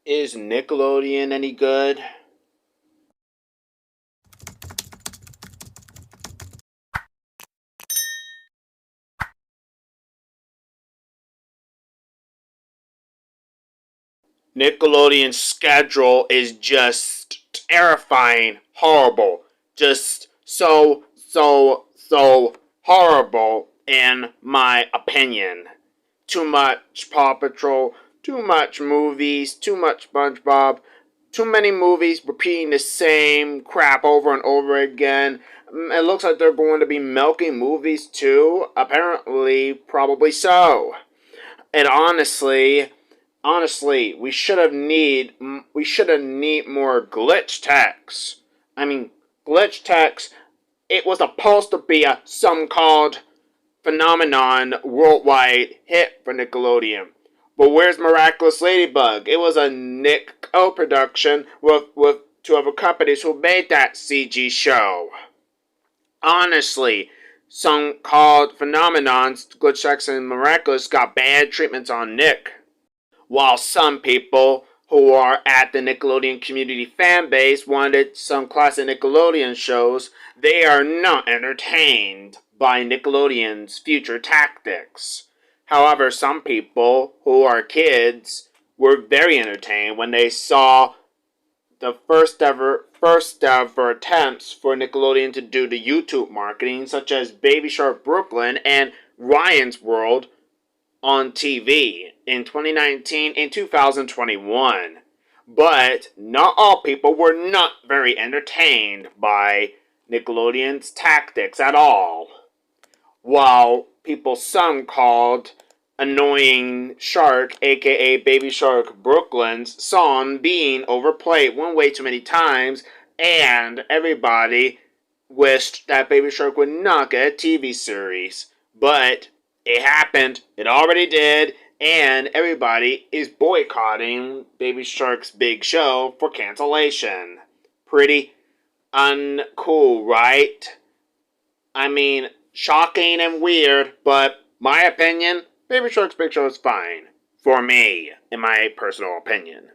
Is Nickelodeon any good? Nickelodeon's schedule is just terrifying, horrible. Just so horrible in my opinion. Too much Paw Patrol, too much movies, too much SpongeBob, too many movies repeating the same crap over and over again. It looks like they're going to be milking movies too. Apparently, probably so. And honestly, we should have need more glitch text. I mean, glitch text. It was supposed to be a some called phenomenon worldwide hit for Nickelodeon. But where's Miraculous Ladybug? It was a Nick co-production with two other companies who made that CG show. Honestly, some called phenomenons, Glitch X and Miraculous, got bad treatments on Nick. While some people who are at the Nickelodeon community fan base wanted some classic Nickelodeon shows, they are not entertained by Nickelodeon's future tactics. However, some people who are kids were very entertained when they saw the first ever attempts for Nickelodeon to do the YouTube marketing, such as Baby Shark Brooklyn and Ryan's World on TV in 2019 and 2021. But not all people were not very entertained by Nickelodeon's tactics at all. While people some called Annoying Shark, aka Baby Shark Brooklyn's song being overplayed one way too many times, and everybody wished that Baby Shark would not get a TV series. But it happened, it already did, and everybody is boycotting Baby Shark's big show for cancellation. Pretty uncool, right? I mean, shocking and weird, but my opinion, Baby Shark's Big Show is fine. For me, in my personal opinion.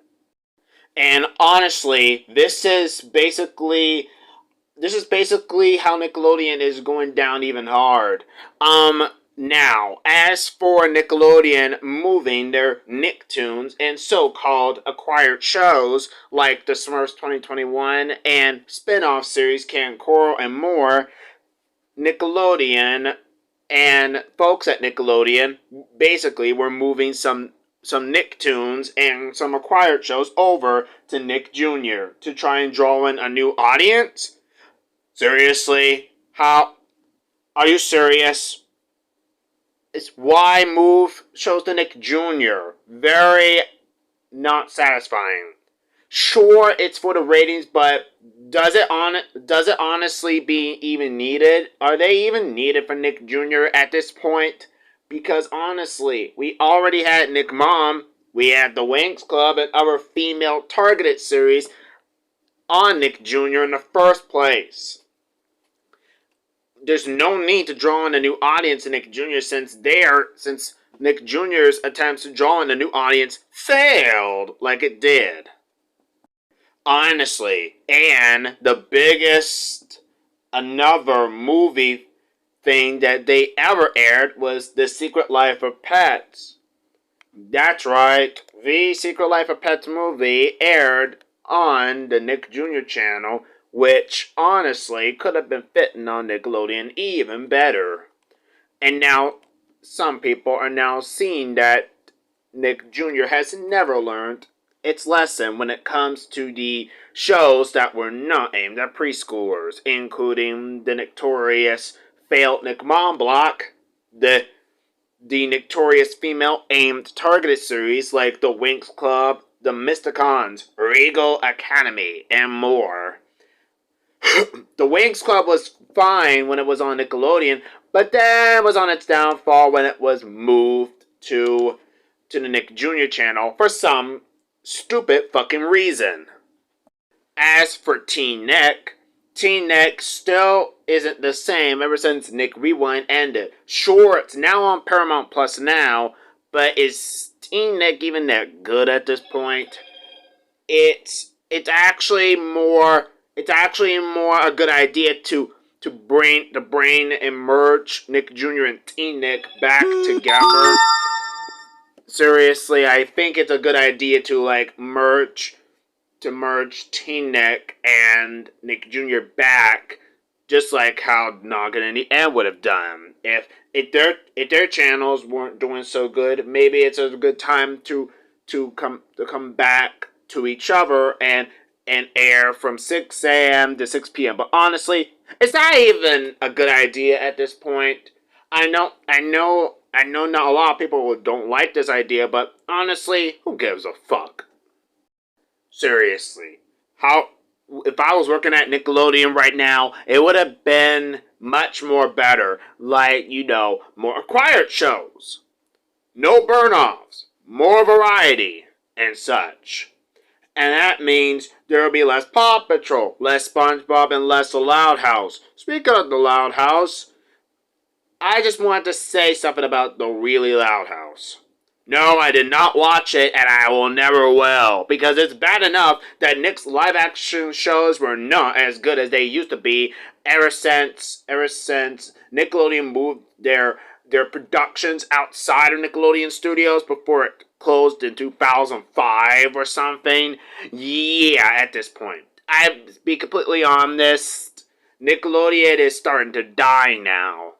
And honestly, this is basically how Nickelodeon is going down even hard. Now, as for Nickelodeon moving their Nicktoons and so-called acquired shows like the Smurfs 2021 and spin-off series Can Coral and more, Nickelodeon and folks at Nickelodeon basically were moving some Nicktoons and some acquired shows over to Nick Jr. to try and draw in a new audience. Seriously? How? Are you serious? It's why move shows to Nick Jr. Very not satisfying. Sure, it's for the ratings, but does it honestly be even needed? Are they even needed for Nick Jr. at this point? Because honestly, we already had Nick Mom, we had the Winx Club, and other female targeted series on Nick Jr. in the first place. There's no need to draw in a new audience to Nick Jr. since Nick Jr.'s attempts to draw in a new audience failed like it did. Honestly, and the biggest another movie thing that they ever aired was The Secret Life of Pets. That's right, the Secret Life of Pets movie aired on the Nick Jr. channel, which honestly could have been fitting on Nickelodeon even better. And now, some people are now seeing that Nick Jr. has never learned its lesson when it comes to the shows that were not aimed at preschoolers, including the notorious failed Nick Mom block, the notorious female-aimed targeted series like The Winx Club, The Mysticons, Regal Academy, and more. The Winx Club was fine when it was on Nickelodeon, but then was on its downfall when it was moved to the Nick Jr. channel for some stupid fucking reason. As for Teen Nick still isn't the same ever since Nick Rewind ended. Sure, it's now on Paramount Plus now, but is Teen Nick even that good at this point? it's actually more a good idea to brain and merge Nick Jr. and Teen Nick back together. Seriously, I think it's a good idea to merge Teen Nick and Nick Jr. back, just like how Noggin and the End would have done. If their channels weren't doing so good, maybe it's a good time to come back to each other and air from 6 a.m. to 6 p.m. But honestly, it's not even a good idea at this point. I know not a lot of people don't like this idea, but honestly, who gives a fuck? Seriously. How if I was working at Nickelodeon right now, it would have been much more better. Like, more acquired shows. No burn-offs. More variety. And such. And that means there will be less Paw Patrol, less SpongeBob, and less The Loud House. Speaking of The Loud House, I just wanted to say something about The Really Loud House. No, I did not watch it, and I will never will, because it's bad enough that Nick's live-action shows were not as good as they used to be ever since Nickelodeon moved their productions outside of Nickelodeon Studios before it closed in 2005 or something. Yeah, at this point. I'll be completely honest, Nickelodeon is starting to die now.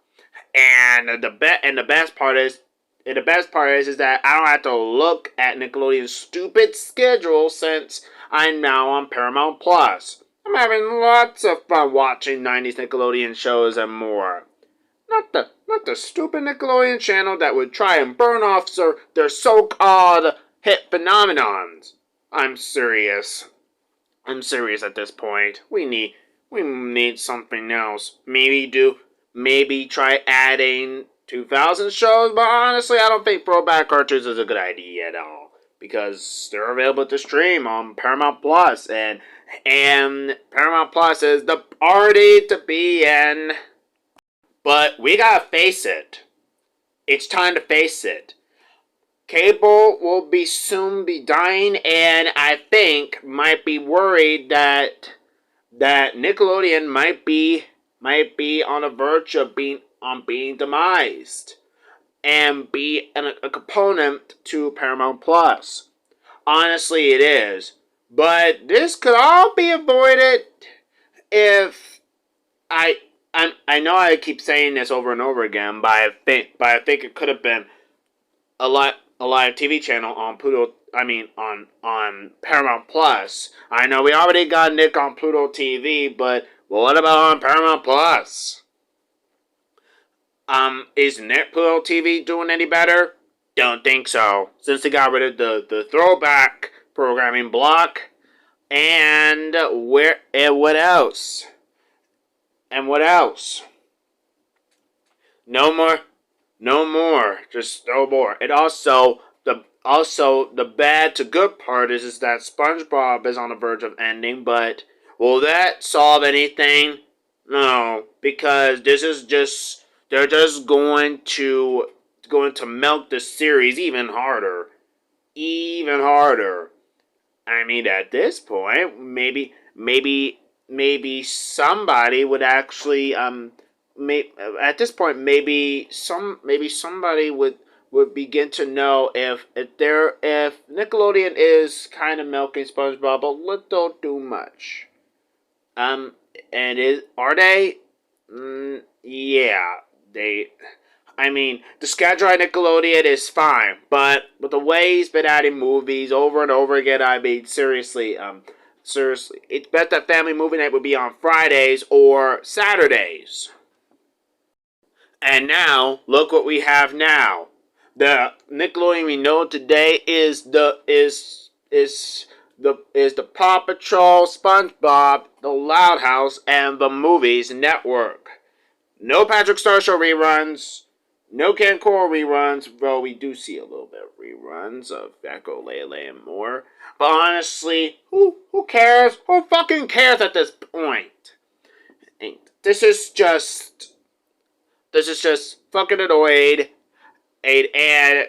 And the best part is that I don't have to look at Nickelodeon's stupid schedule since I'm now on Paramount Plus. I'm having lots of fun watching 90s Nickelodeon shows and more. Not the stupid Nickelodeon channel that would try and burn off their so-called hit phenomenons. I'm serious. I'm serious at this point. We need something else. Maybe try adding 2000 shows, but honestly, I don't think throwback cartoons is a good idea at all, because they're available to stream on Paramount Plus, and Paramount Plus is the party to be in. But we gotta face it. It's time to face it. Cable will soon be dying, and I think might be worried that Nickelodeon might be on the verge of being demised and be a component to Paramount Plus. Honestly, it is. But this could all be avoided if I know I keep saying this over and over again, but I think it could have been a live TV channel on Pluto. I mean, on Paramount Plus. I know we already got Nick on Pluto TV, but what about on Paramount Plus? Is Nick Pluto TV doing any better? Don't think so, since they got rid of the throwback programming block. And what else? And what else? No more. Just no more. And also the bad to good part is that SpongeBob is on the verge of ending, but will that solve anything? No, because they're just going to milk the series even harder. Even harder. I mean, at this point, maybe somebody would actually at this point maybe somebody would begin to know if Nickelodeon is kind of milking SpongeBob a little too much. And are they? Yeah, they. I mean, the schedule at Nickelodeon is fine, but with the way he's been adding movies over and over again, I mean, seriously, it's bet that Family Movie Night would be on Fridays or Saturdays. And now, look what we have now. The Nickelodeon we know today is the Paw Patrol, SpongeBob, The Loud House, and the Movies Network. No Patrick Star Show reruns. No Ken Coral reruns, though we do see a little bit of reruns of Echo Lele and more. But honestly, who cares? Who fucking cares at this point? This is just fucking annoyed. And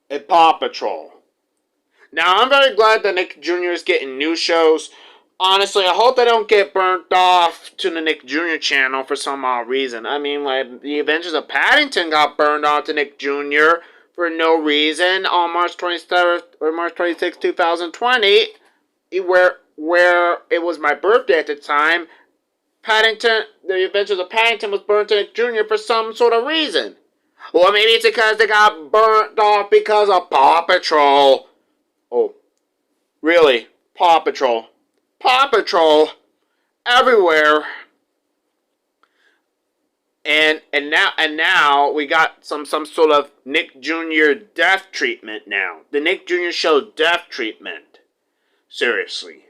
and Paw Patrol. Now, I'm very glad that Nick Jr. is getting new shows. Honestly, I hope they don't get burnt off to the Nick Jr. channel for some odd reason. I mean, like, The Adventures of Paddington got burned off to Nick Jr. for no reason on March 27th or March 26th, 2020, where it was my birthday at the time. The Adventures of Paddington was burned to Nick Jr. for some sort of reason. Or maybe it's because they got burnt off because of Paw Patrol. Oh, really? Paw Patrol. Paw Patrol everywhere. And now we got some sort of Nick Jr. death treatment now. The Nick Jr. Show death treatment. Seriously.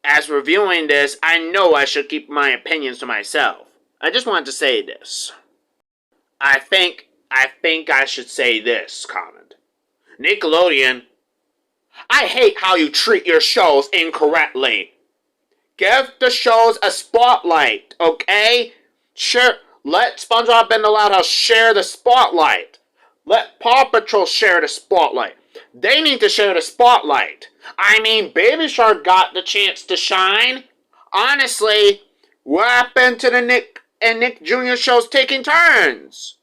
As reviewing this, I know I should keep my opinions to myself. I just wanted to say this. I think I should say this comment. Nickelodeon, I hate how you treat your shows incorrectly. Give the shows a spotlight, okay? Sure, let SpongeBob and the Loud House share the spotlight. Let Paw Patrol share the spotlight. They need to share the spotlight. I mean, Baby Shark got the chance to shine. Honestly, what happened to the Nick and Nick Jr. shows taking turns?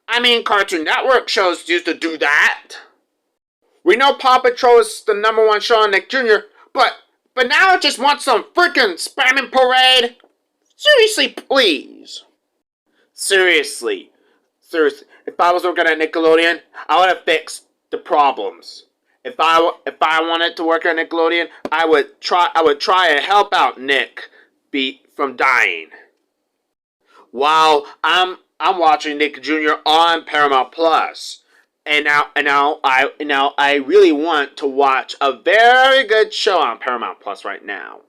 I mean, Cartoon Network shows used to do that. We know Paw Patrol is the #1 show on Nick Jr., but now it just wants some freaking spamming parade. Seriously, please. Seriously. If I was working at Nickelodeon, I would have fixed the problems. If I wanted to work at Nickelodeon, I would try to help out Nick from dying. While I'm watching Nick Jr. on Paramount Plus. And now I really want to watch a very good show on Paramount Plus right now.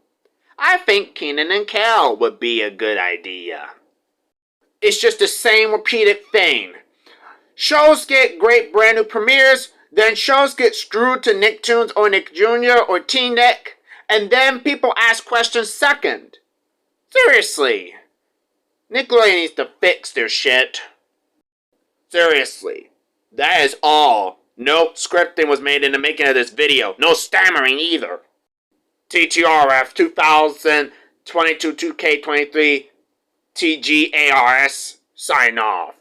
I think Kenan and Kel would be a good idea. It's just the same repeated thing. Shows get great brand new premieres, then shows get screwed to Nicktoons or Nick Jr. or Teen Nick, and then people ask questions second. Seriously. Nickelodeon needs to fix their shit. Seriously. That is all. No scripting was made in the making of this video. No stammering either. TTRF 2022 2K23 TGARS sign off.